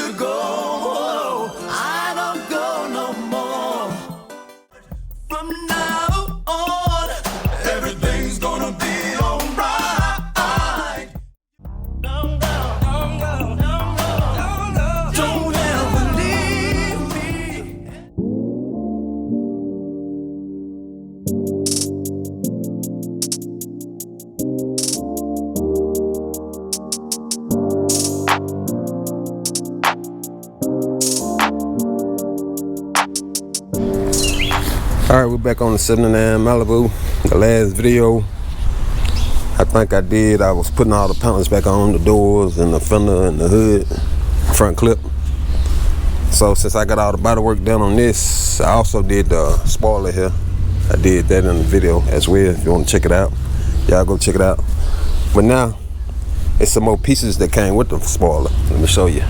to go. I don't go no more. From now on, everything's gonna be alright. Don't go, don't go, don't go, don't go. Don't ever leave me. Alright, we're back on the 79 Malibu. The last video I think I was putting all the panels back on, the doors and the fender and the hood, front clip. So since I got all the body work done on this, I also did the spoiler here. I did that in the video as well. If you want to check it out, y'all go check it out. But now it's some more pieces that came with the spoiler. Let me show you.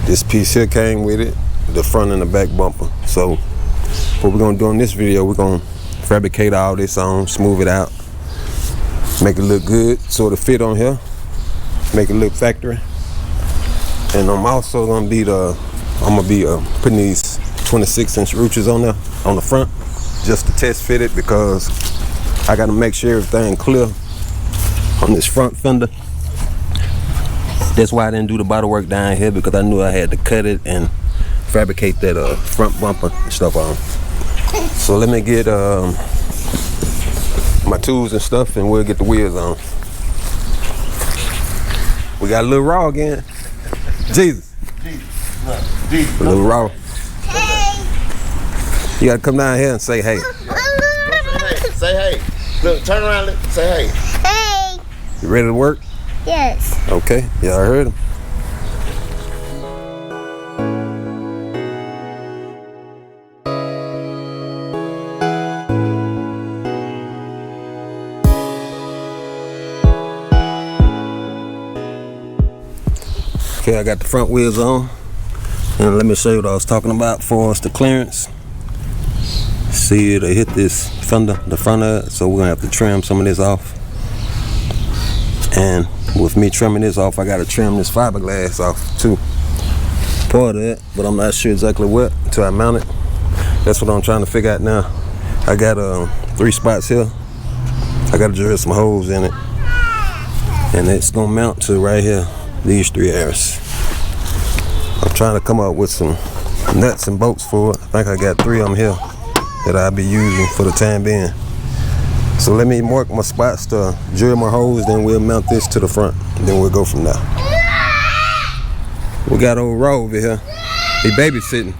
This piece here came with it, the front and the back bumper. So what we're gonna do in this video, we're gonna fabricate all this on, smooth it out, make it look good, sort of fit on here, make it look factory. And I'm also gonna be putting these 26-inch roaches on there on the front, just to test fit it, because I gotta make sure everything clear on this front fender. That's why I didn't do the body work down here, because I knew I had to cut it and fabricate that front bumper and stuff on. So let me get my tools and stuff, and we'll get the wheels on. We got a little raw again. Jesus. Jesus. A little raw. Hey. You gotta come down here and say hey. Say hey. Look, turn around, say hey. Hey. You ready to work? Yes. Okay, y'all heard him. Okay, I got the front wheels on, and let me show you what I was talking about for us, the clearance. See, it hit this fender, the front of it, so we're gonna have to trim some of this off. And with me trimming this off, I gotta trim this fiberglass off too. Part of it, but I'm not sure exactly what until I mount it. That's what I'm trying to figure out now. I got 3 spots here. I gotta drill some holes in it, and it's gonna mount to right here. These 3 areas. I'm trying to come up with some nuts and bolts for it. I think I got 3 of them here that I'll be using for the time being. So let me mark my spots to drill my holes, then we'll mount this to the front, and then we'll go from there. We got old Raw over here. He babysitting.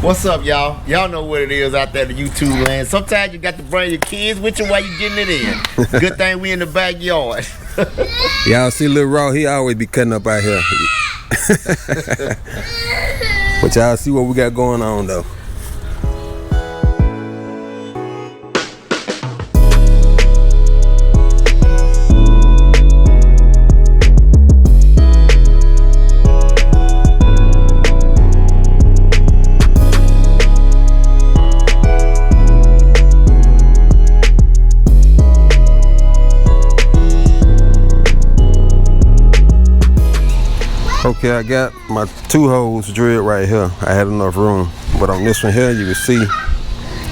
What's up, y'all? Y'all know what it is out there in the YouTube land. Sometimes you got to bring your kids with you while you getting it in. Good thing we in the backyard. Y'all see Lil Raw, he always be cutting up out here. But y'all see what we got going on though. Okay, I got my 2 holes drilled right here. I had enough room, but on this one here, you can see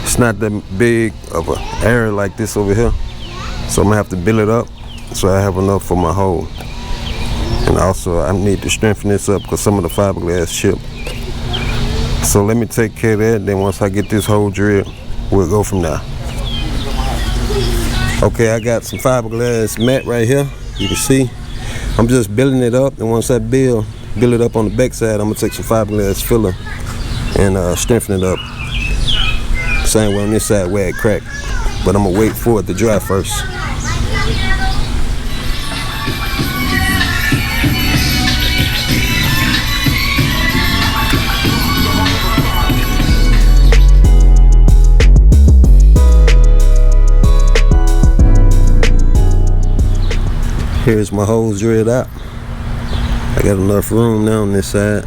it's not that big of an area like this over here. So I'm gonna have to build it up so I have enough for my hole. And also, I need to strengthen this up because some of the fiberglass chipped. So let me take care of that. Then once I get this hole drilled, we'll go from there. Okay, I got some fiberglass mat right here. You can see. I'm just building it up, and once I build it up on the back side, I'm gonna take some fiberglass filler and strengthen it up. Same way on this side where it cracked, but I'm gonna wait for it to dry first. Here's my holes drilled out. I got enough room now on this side.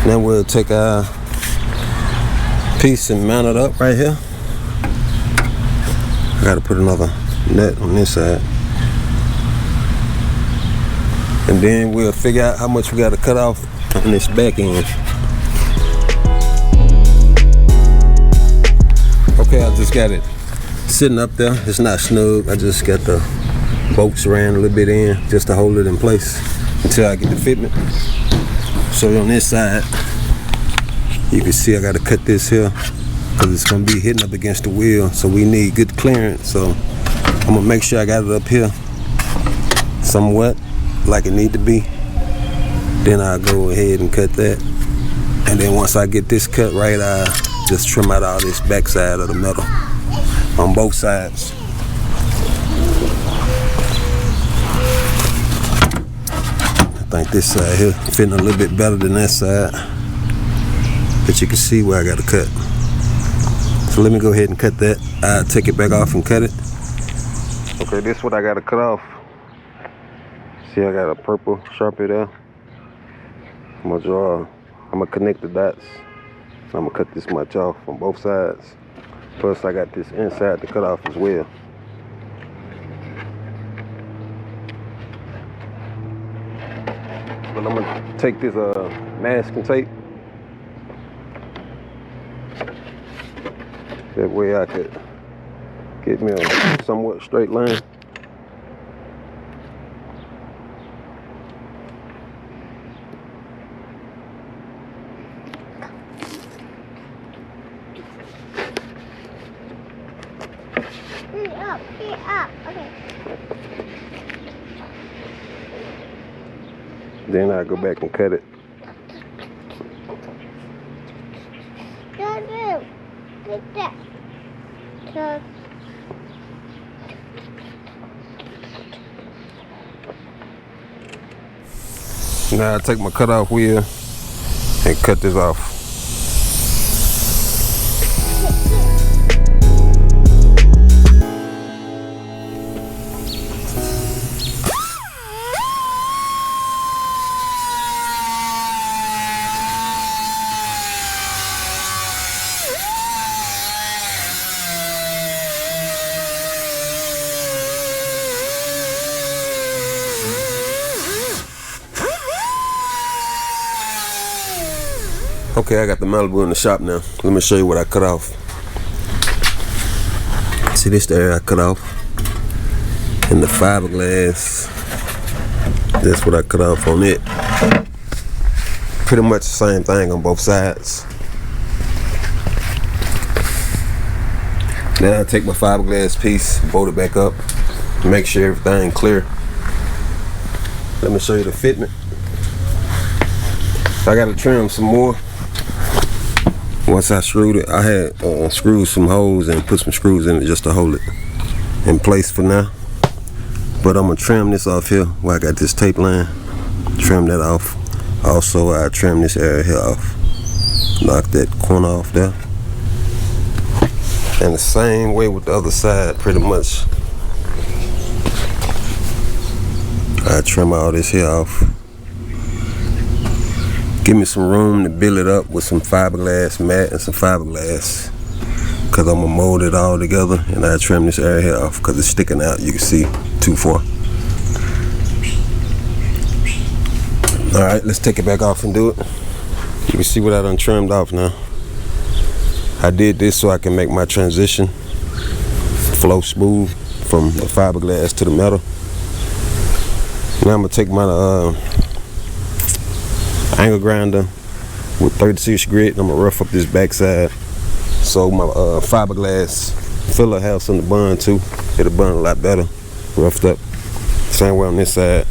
Now we'll take our piece and mount it up right here. I gotta put another nut on this side. And then we'll figure out how much we got to cut off on this back end. Okay, I just got it sitting up there. It's not snug. I just got the bolts ran a little bit in just to hold it in place until I get the fitment. So on this side, you can see I got to cut this here because it's going to be hitting up against the wheel. So we need good clearance. So I'm going to make sure I got it up here somewhat like it need to be. Then I'll go ahead and cut that. And then once I get this cut right, I just trim out all this backside of the metal on both sides. I think this side here fitting a little bit better than that side, but you can see where I got to cut. So let me go ahead and cut that. I'll take it back off and cut it. Okay, this is what I got to cut off. See, I got a purple Sharpie there. I'm gonna connect the dots. So I'm gonna cut this much off on both sides. Plus I got this inside to cut off as well. But I'm gonna take this masking tape. That way I could get me a somewhat straight line. Okay. Then I go back and cut it. Get that. So, now I take my cutoff wheel and cut this off. Okay, I got the Malibu in the shop now. Let me show you what I cut off. See, this the area I cut off. And the fiberglass, that's what I cut off on it. Pretty much the same thing on both sides. Now I take my fiberglass piece, bolt it back up, make sure everything clear. Let me show you the fitment. I gotta trim some more. Once I screwed it, I had screwed some holes and put some screws in it just to hold it in place for now. But I'm gonna trim this off here where I got this tape line. Trim that off. Also, I trim this area here off. Knock that corner off there. And the same way with the other side, pretty much. I trim all this here off. Give me some room to build it up with some fiberglass mat and some fiberglass, because I'm gonna mold it all together, and I trim this area here off because it's sticking out, you can see too far. All right, let's take it back off and do it. You can see what I done trimmed off now. I did this so I can make my transition flow smooth from the fiberglass to the metal. Now I'm gonna take my angle grinder with 36 grit, and I'm gonna rough up this backside so my fiberglass filler have something to bond to. It'll bond a lot better roughed up. Same way on this side.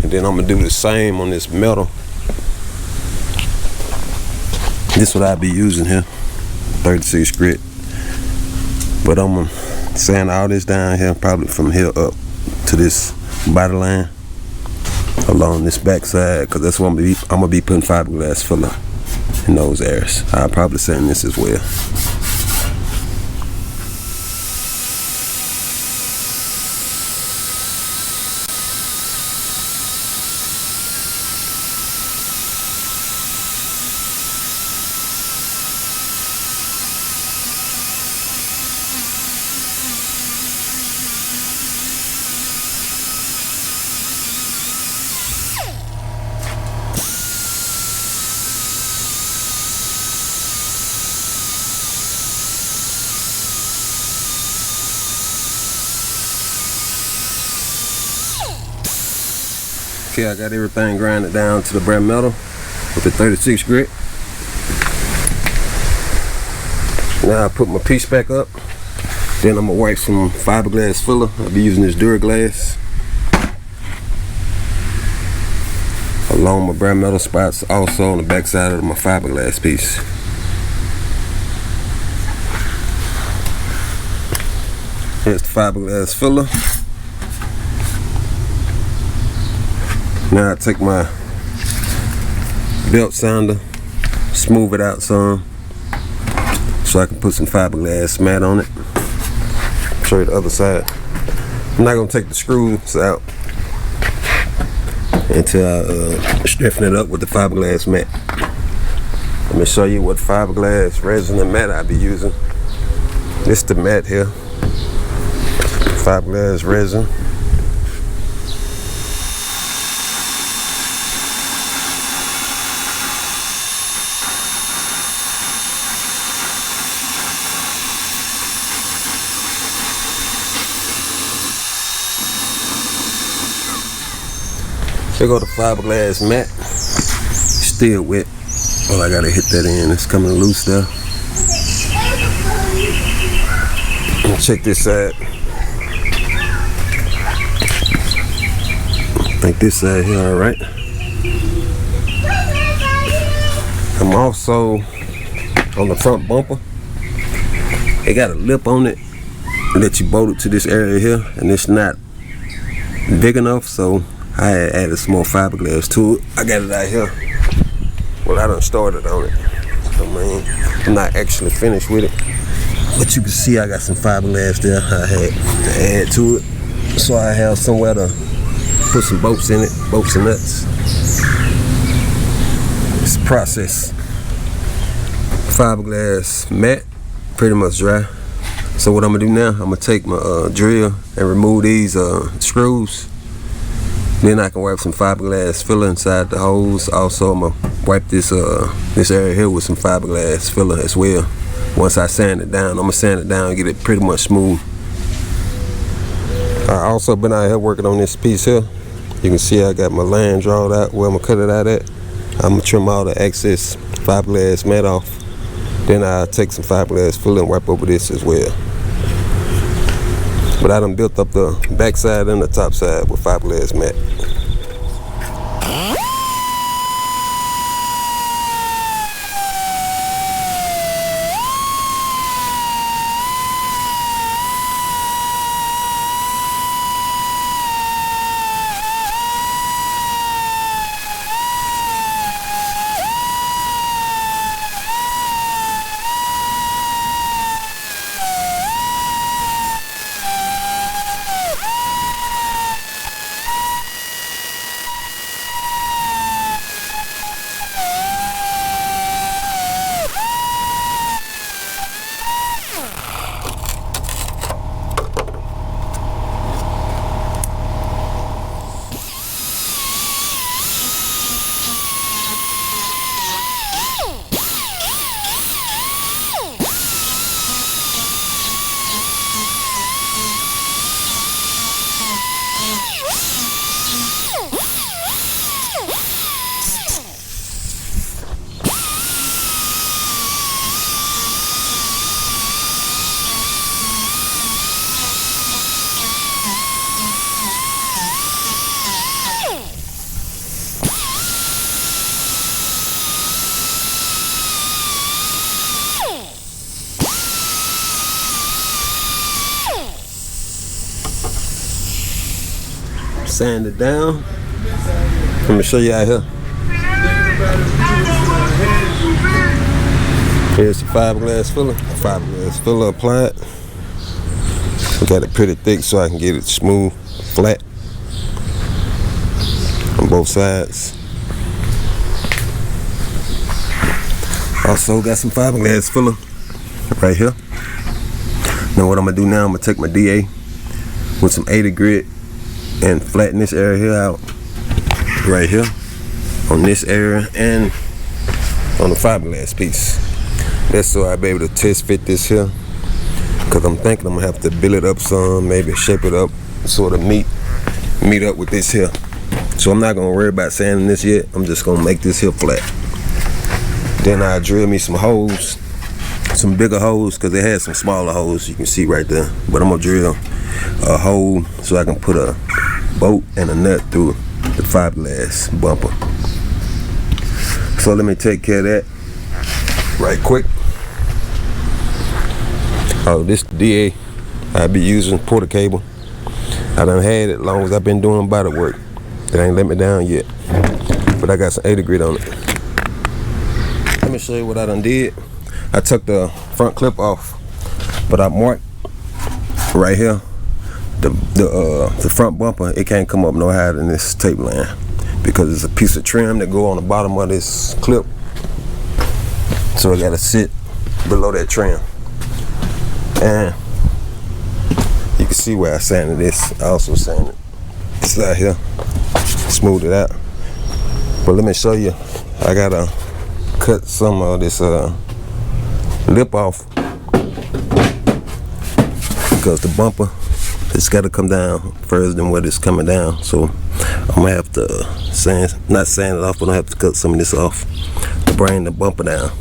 And then I'm gonna do the same on this metal. This is what I'll be using here, 36 grit. But I'm gonna sand all this down here, probably from here up to this body line along this backside, because that's what I'm gonna be putting fiberglass filler in those areas. I'll probably sand this as well. Okay, I got everything grinded down to the bare metal with the 36 grit. Now I put my piece back up. Then I'm gonna wipe some fiberglass filler. I'll be using this Duraglass along my bare metal spots, also on the back side of my fiberglass piece. Here's the fiberglass filler. Now I take my belt sander, smooth it out some, so I can put some fiberglass mat on it. Show you the other side. I'm not gonna take the screws out until I stiffen it up with the fiberglass mat. Let me show you what fiberglass resin and mat I'll be using. This is the mat here. Fiberglass resin. Here go the fiberglass mat. Still wet. Oh, I gotta hit that in. It's coming loose there. Check this side. I think this side here, all right. I'm also on the front bumper. It got a lip on it that you bolt it to this area here, and it's not big enough, so I had added some more fiberglass to it. I got it out here. Well, I done started on it. I mean, I'm not actually finished with it, but you can see I got some fiberglass there I had to add to it, so I have somewhere to put some bolts in it, bolts and nuts. It's a process. Fiberglass mat, pretty much dry. So what I'm gonna do now, I'm gonna take my drill and remove these screws. Then I can wipe some fiberglass filler inside the hose. Also, I'm gonna wipe this area here with some fiberglass filler as well. Once I sand it down, I'm gonna sand it down and get it pretty much smooth. I also been out here working on this piece here. You can see I got my line drawn out where I'm gonna cut it out at. I'm gonna trim all the excess fiberglass mat off. Then I take some fiberglass filler and wipe over this as well. But I done built up the back side and the top side with fiberglass mat. Sand it down. Let me show you out here. Here's the fiberglass filler. Fiberglass filler applied. I got it pretty thick so I can get it smooth, flat on both sides. Also got some fiberglass filler right here. Now what I'm gonna do now, I'm gonna take my DA with some 80 grit and flatten this area here out, right here, on this area and on the fiberglass piece. That's so I'll be able to test fit this here, because I'm thinking I'm gonna have to build it up some, maybe shape it up, sort of meet up with this here. So I'm not gonna worry about sanding this yet. I'm just gonna make this here flat. Then I drill me some holes, some bigger holes, because they had some smaller holes you can see right there. But I'm gonna drill a hole so I can put a bolt and a nut through the fiberglass bumper. So let me take care of that right quick. Oh, this DA I be using porter cable. I done had it as long as I've been doing body work. It ain't let me down yet, but I got some 80 grit on it. Let me show you what I done did. I took the front clip off, but I marked right here the front bumper. It can't come up no higher than this tape line because it's a piece of trim that go on the bottom of this clip, so it gotta sit below that trim. And you can see where I sanded this. I also sanded this out here, smooth it out. But let me show you, I gotta cut some of this lip off because the bumper, it's gotta come down further than what it's coming down. So I'm gonna have to not sand it off, but I have to cut some of this off to bring the bumper down.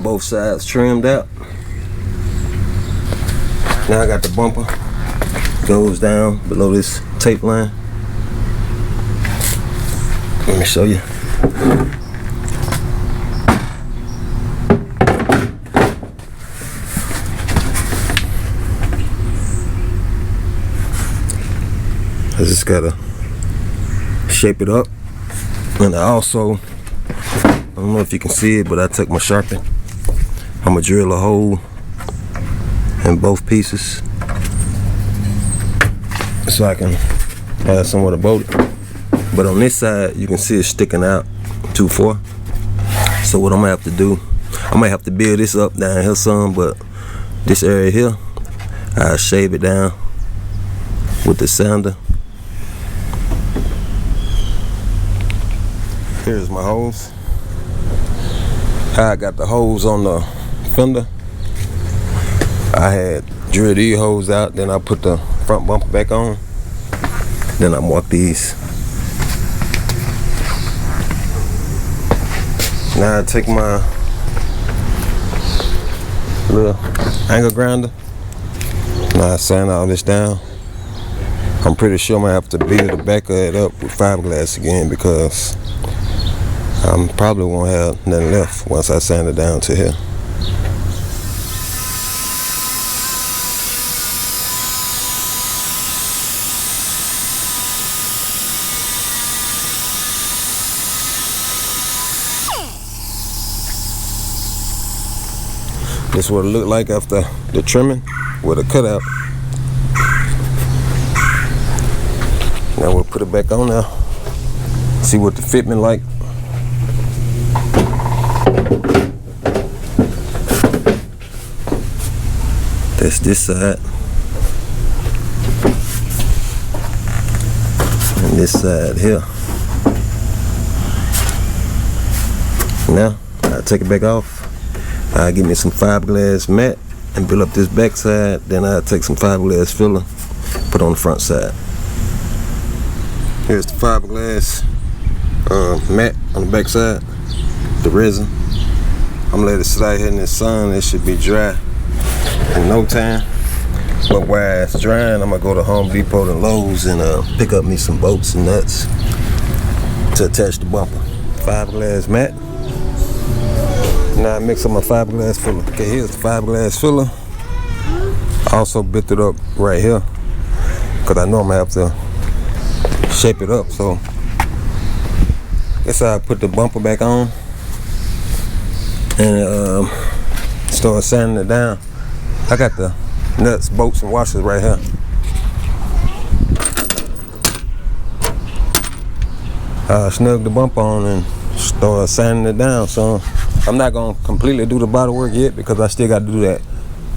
Both sides trimmed out. Now I got the bumper, goes down below this tape line. Let me show you. I just gotta shape it up. And I also, I don't know if you can see it, but I took my Sharpie. I'm gonna drill a hole in both pieces so I can have somewhere to bolt it. But on this side, you can see it sticking out too far. So what I'm gonna have to do, I might have to build this up down here some, but this area here, I'll shave it down with the sander. Here's my holes. I got the holes on the fender. I had drilled these holes out, then I put the front bumper back on. Then I marked these. Now I take my little angle grinder. Now I sand all this down. I'm pretty sure I'm gonna have to build the back of it up with fiberglass again because I probably won't have nothing left once I sand it down to here. This is what it looked like after the trimming with a cutout. Now we'll put it back on now. See what the fitment like. That's this side. And this side here. Now I take it back off. I give me some fiberglass mat and build up this back side. Then I take some fiberglass filler, put on the front side. Here's the fiberglass mat on the back side, the resin. I'm gonna let it sit out here in the sun. It should be dry in no time. But while it's drying, I'm gonna go to Home Depot and Lowe's and pick up me some bolts and nuts to attach the bumper. Fiberglass mat. Now I mix up my fiberglass filler. Okay, here's the fiberglass filler. I also bit it up right here because I know I'm gonna have to shape it up. So that's how I put the bumper back on and start sanding it down. I got the nuts, bolts, and washers right here. Snug the bumper on and start sanding it down. So I'm not gonna completely do the body work yet because I still got to do that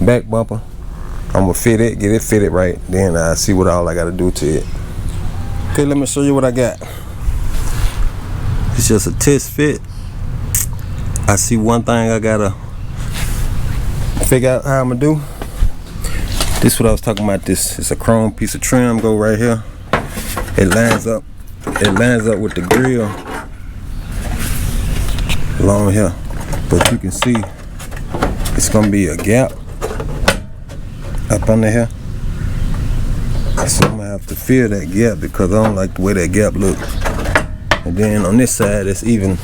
back bumper. I'm gonna fit it, get it fitted right, then I see what all I gotta do to it. Okay, let me show you what I got. It's just a test fit. I see one thing I gotta figure out how I'm gonna do. This is what I was talking about. This is a chrome piece of trim, go right here. It lines up with the grill along here, but you can see it's gonna be a gap up under here, so I'm gonna have to fill that gap because I don't like the way that gap look. And then on this side it's even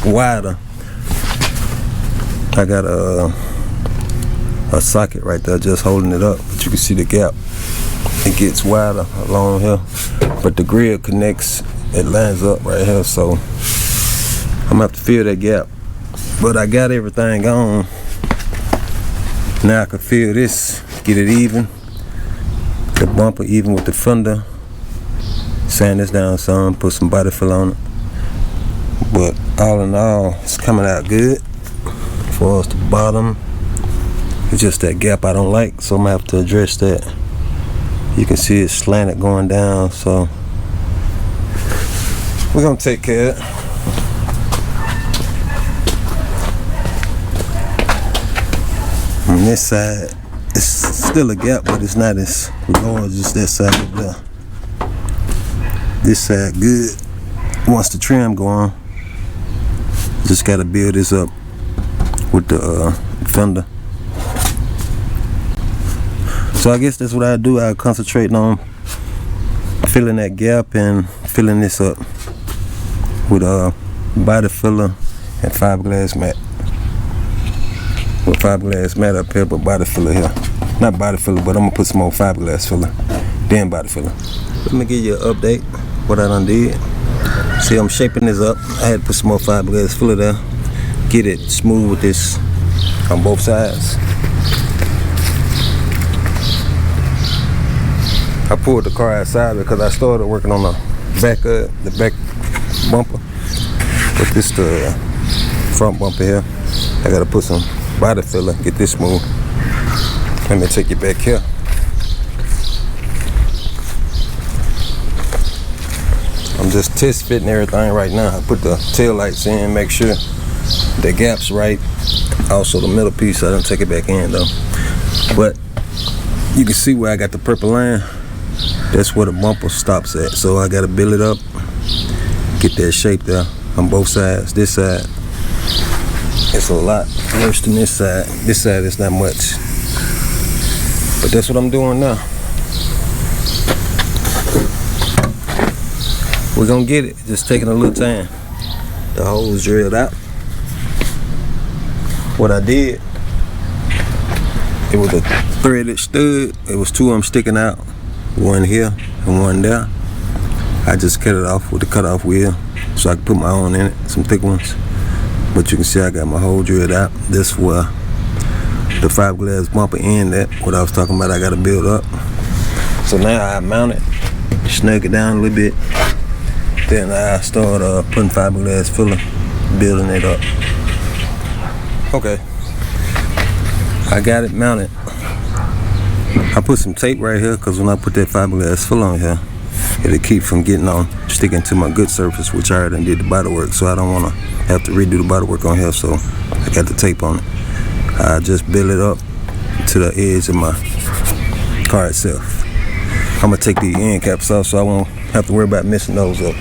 wider. I got a socket right there just holding it up, but you can see the gap. It gets wider along here, but the grill connects, it lines up right here, so I'm gonna have to fill that gap. But I got everything on. Now I can fill this, get it even, the bumper even with the fender, sand this down some, put some body fill on it. But all in all, it's coming out good. As far as the bottom, it's just that gap I don't like, so I'm gonna have to address that. You can see it slanted going down, so we're gonna take care of it. On this side, it's still a gap, but it's not as large as that side over there. This side good. Once the trim go on, just gotta build this up with the fender. So I guess that's what I do. I concentrate on filling that gap and filling this up with body filler and fiberglass mat. With fiberglass mat up here, but body filler here. Not body filler, but I'm gonna put some more fiberglass filler, then body filler. Let me give you an update what I done did. See, I'm shaping this up. I had to put some more fiberglass filler there, get it smooth with this on both sides. I pulled the car outside because I started working on the back bumper, but this the front bumper here. I gotta put some body filler, get this smooth. Let me take you back here. I'm just test fitting everything right now. I put the tail lights in, make sure the gap's right. Also the middle piece, I don't take it back in though. But you can see where I got the purple line. That's where the bumper stops at. So I gotta build it up, get that shape there on both sides. This side, it's a lot worse than this side. This side is not much. But that's what I'm doing now. We're gonna get it, just taking a little time. The hole's drilled out. What I did, it was a threaded stud. It was two of them sticking out, one here and one there. I just cut it off with the cutoff wheel so I could put my own in it, some thick ones. But you can see I got my hole drilled out. This where the fiberglass bumper end at, what I was talking about, I gotta build up. So now I mount it, snug it down a little bit. Then I start putting fiberglass filler, building it up. Okay, I got it mounted. I put some tape right here because when I put that fiberglass filler on here, it'll keep from getting on, sticking to my good surface, which I already did the body work, so I don't want to have to redo the body work on here, so I got the tape on it. I just build it up to the edge of my car itself. I'm gonna take the end caps off so I won't have to worry about messing those up.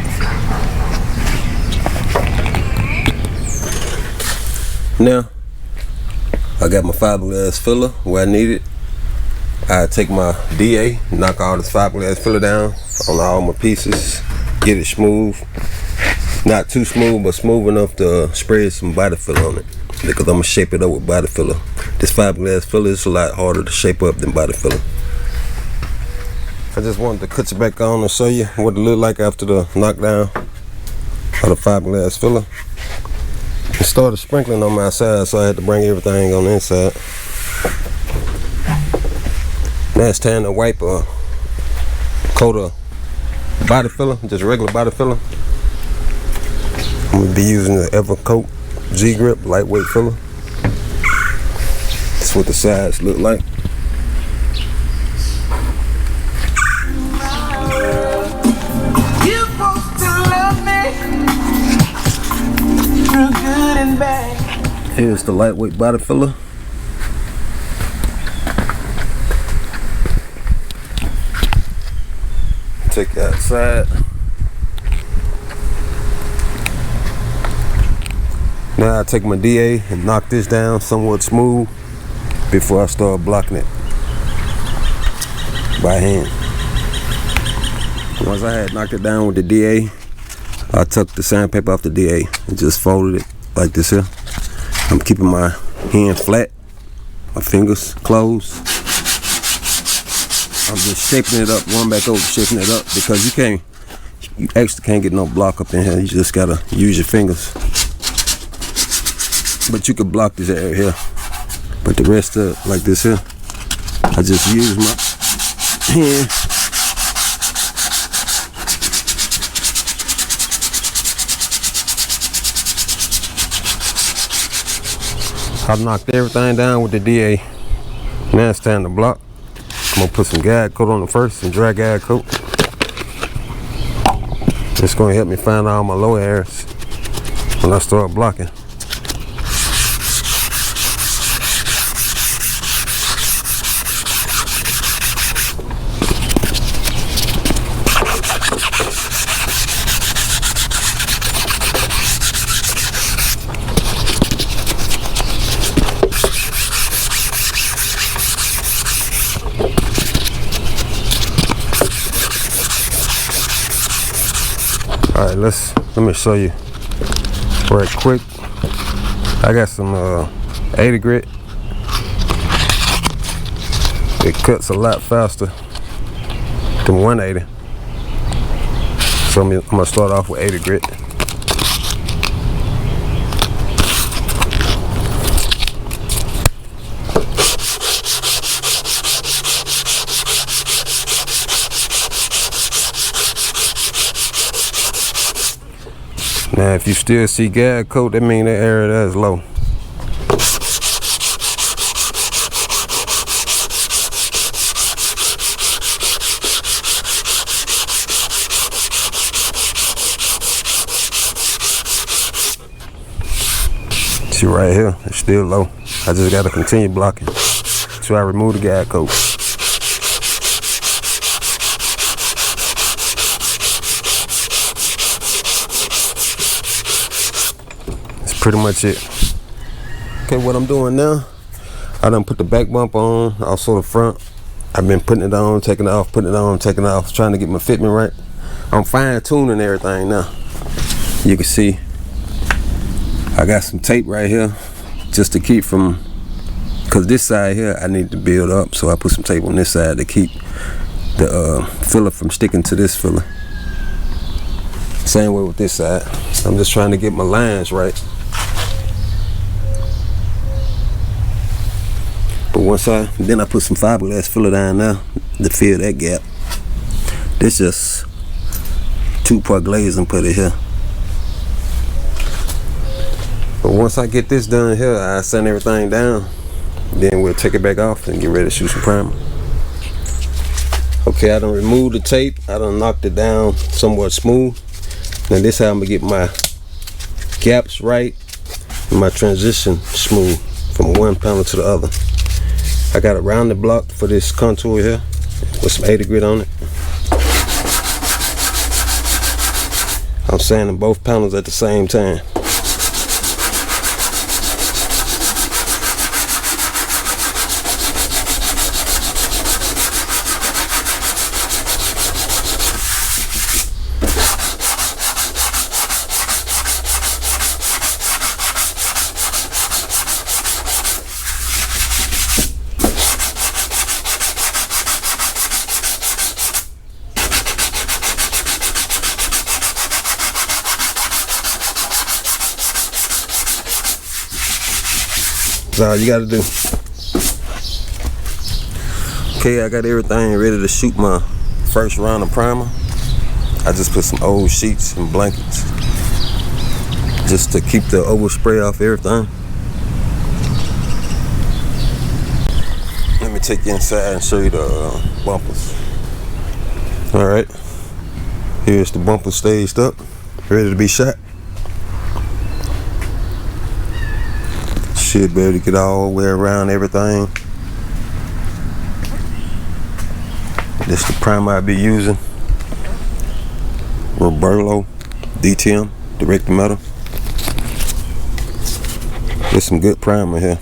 Now, I got my fiberglass filler where I need it. I take my DA, knock all this fiberglass filler down on all my pieces, get it smooth. Not too smooth, but smooth enough to spray some body filler on it, because I'm gonna shape it up with body filler. This fiberglass filler is a lot harder to shape up than body filler. I just wanted to cut you back on and show you what it looked like after the knockdown of the fiberglass filler. It started sprinkling on my side, so I had to bring everything on the inside. Now it's time to wipe a coat of body filler, just regular body filler, I'm gonna be using the Evercoat G-Grip lightweight filler. That's what the sides look like. You're supposed to love me through good and bad. Here's the lightweight body filler. Take it outside. Now I take my DA and knock this down somewhat smooth before I start blocking it by hand. Once I had knocked it down with the DA, I took the sandpaper off the DA and just folded it like this here. I'm keeping my hand flat, my fingers closed. I'm just shaping it up, going back over, shaping it up, because you actually can't get no block up in here. You just gotta use your fingers. But you could block this area here. But the rest of it, like this here, I just use my hand. I knocked everything down with the DA. Now it's time to block. I'm gonna put some guide coat on it first, some dry guide coat. It's gonna help me find all my low areas when I start blocking. Alright, let me show you right quick. I got some 80 grit. It cuts a lot faster than 180. So I'm gonna start off with 80 grit. Now, if you still see guide coat, that means that area there is low. See right here, it's still low. I just gotta continue blocking till I remove the guide coat. Pretty much it. Okay, what I'm doing now, I done put the back bumper on, also the front. I've been putting it on, taking it off, putting it on, taking it off, trying to get my fitment right. I'm fine tuning everything now. You can see I got some tape right here just to keep from, because this side here I need to build up, so I put some tape on this side to keep the filler from sticking to this filler. Same way with this side. I'm just trying to get my lines right. But then I put some fiberglass filler down now to fill that gap. This just 2-part glaze and put it here. But once I get this done here, I sand everything down. Then we'll take it back off and get ready to shoot some primer. Okay, I done removed the tape. I done knocked it down somewhat smooth. Now this is how I'm gonna get my gaps right and my transition smooth from one panel to the other. I got a rounded block for this contour here with some 80 grit on it. I'm sanding both panels at the same time. That's all you gotta do. Okay, I got everything ready to shoot my first round of primer. I just put some old sheets and blankets just to keep the overspray off everything. Let me take you inside and show you the bumpers. All right, here's the bumper staged up, ready to be shot. Should be able to get all the way around everything. This is the primer I'll be using. Roberto DTM direct to metal. There's some good primer here.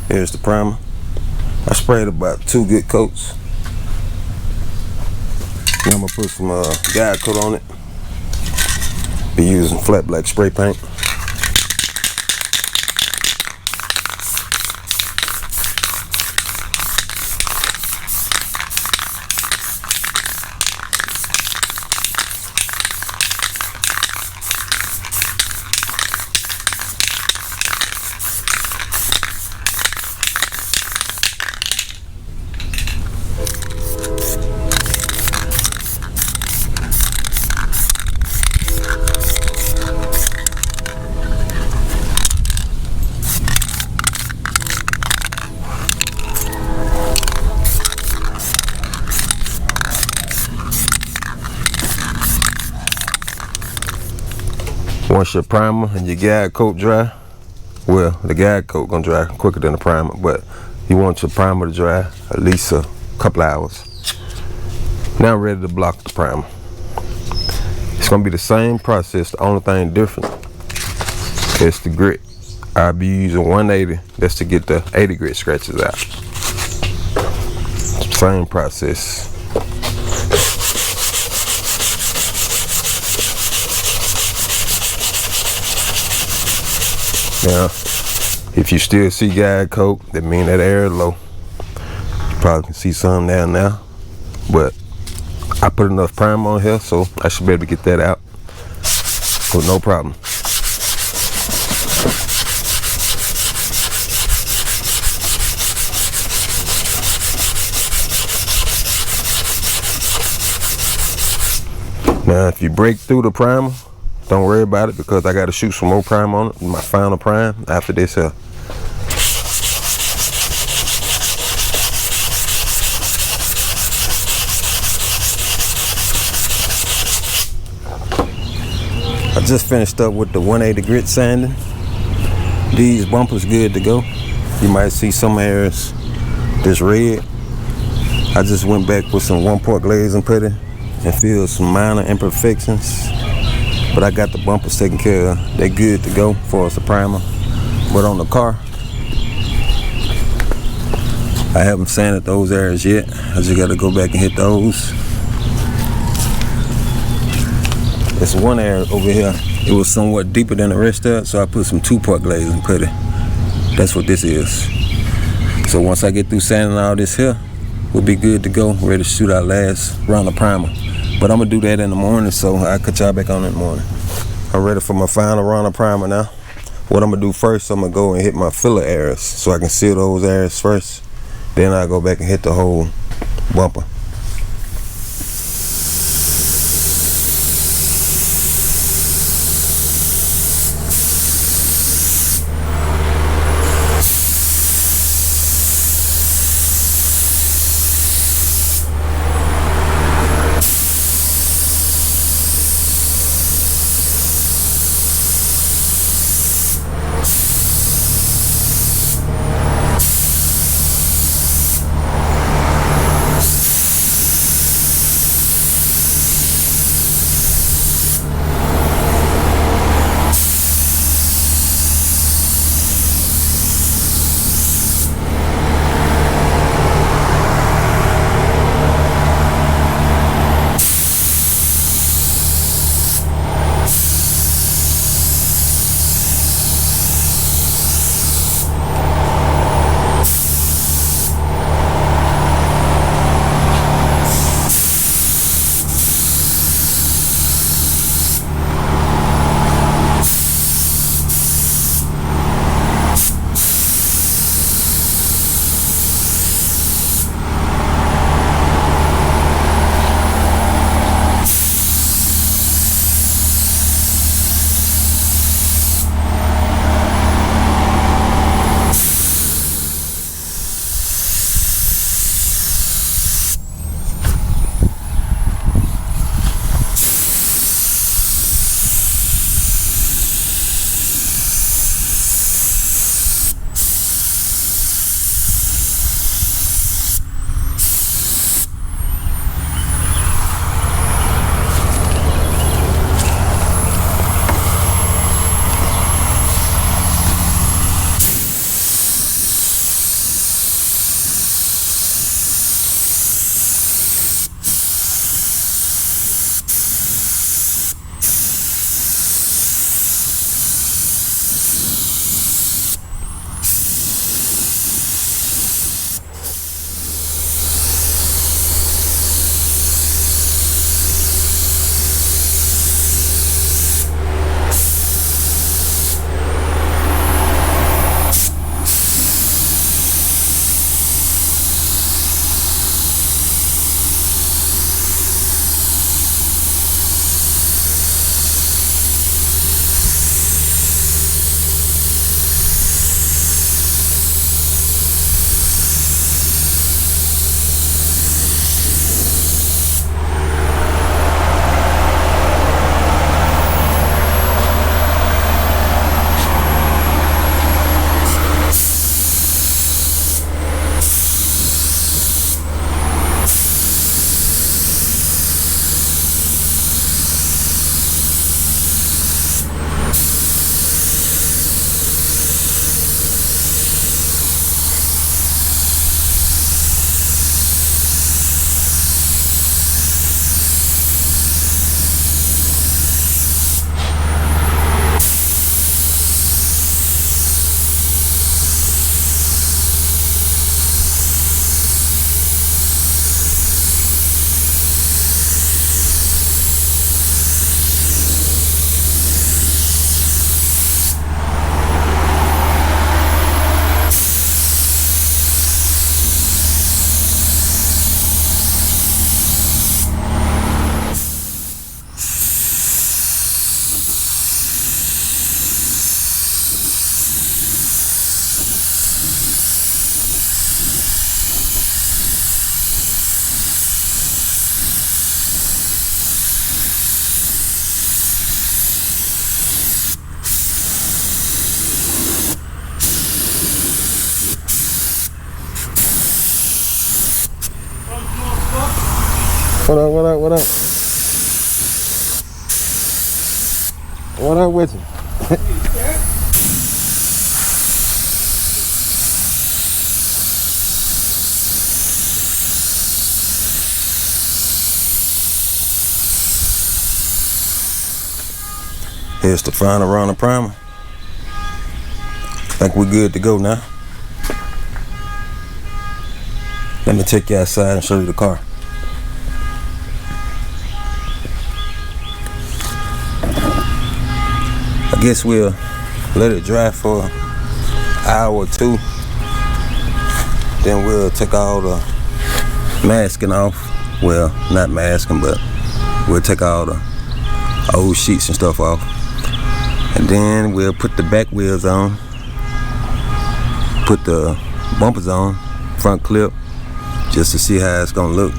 Here's the primer. I sprayed about 2 good coats. Now I'm gonna put some guide coat on it. Be using flat black spray paint. Once your primer and your guide coat dry, well, the guide coat gonna dry quicker than the primer, but you want your primer to dry at least a couple hours. Now I'm ready to block the primer. It's gonna be the same process. The only thing different is the grit. I'll be using 180. That's to get the 80 grit scratches out. Same process. Now, If you still see guide coat, that mean that air is low. You probably can see some down now, but I put enough primer on here, so I should be able to get that out with no problem. Now, if you break through the primer, don't worry about it, because I got to shoot some more primer on it, my final prime after this here. I just finished up with the 180 grit sanding. These bumpers good to go. You might see some areas that's red. I just went back with some 1-part glaze and putty and filled some minor imperfections. But I got the bumpers taken care of. They're good to go for us a primer. But on the car, I haven't sanded those areas yet. I just got to go back and hit those. There's one area over here. It was somewhat deeper than the rest of it, so I put some 2-part glaze and putty. That's what this is. So once I get through sanding all this here, we'll be good to go, ready to shoot our last round of primer. But I'm gonna do that in the morning, so I'll cut y'all back on in the morning. I'm ready for my final round of primer now. What I'm gonna do first, I'm gonna go and hit my filler areas so I can seal those areas first. Then I'll go back and hit the whole bumper. What up, what up, what up? What up with you? Here's the final round of primer. Think we're good to go now. Let me take you outside and show you the car. I guess we'll let it dry for an hour or two. Then we'll take all the masking off. Well, not masking, but we'll take all the old sheets and stuff off. And then we'll put the back wheels on. Put the bumpers on, front clip, just to see how it's gonna look.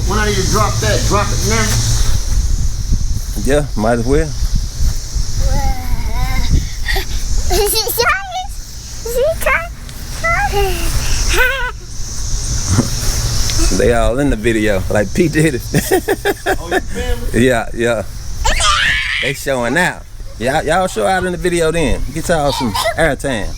When are you drop that? Drop it now. Yeah, might as well. They all in the video, like Pete did it. Oh, your family? Yeah. They showing out. Y'all show out in the video then. Get y'all some airtime.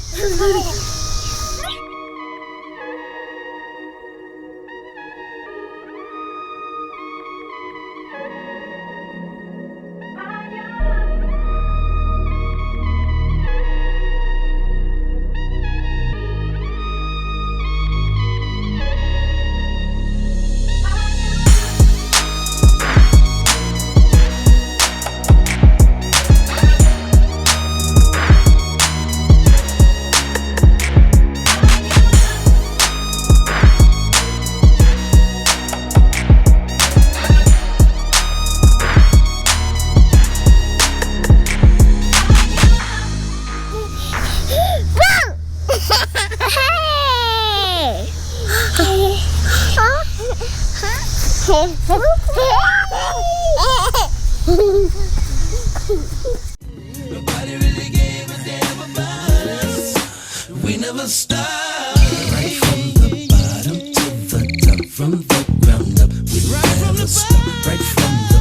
Nobody really gave a damn about us. We never stopped. Right from the bottom to the top, from the ground up. We never stopped. Right from the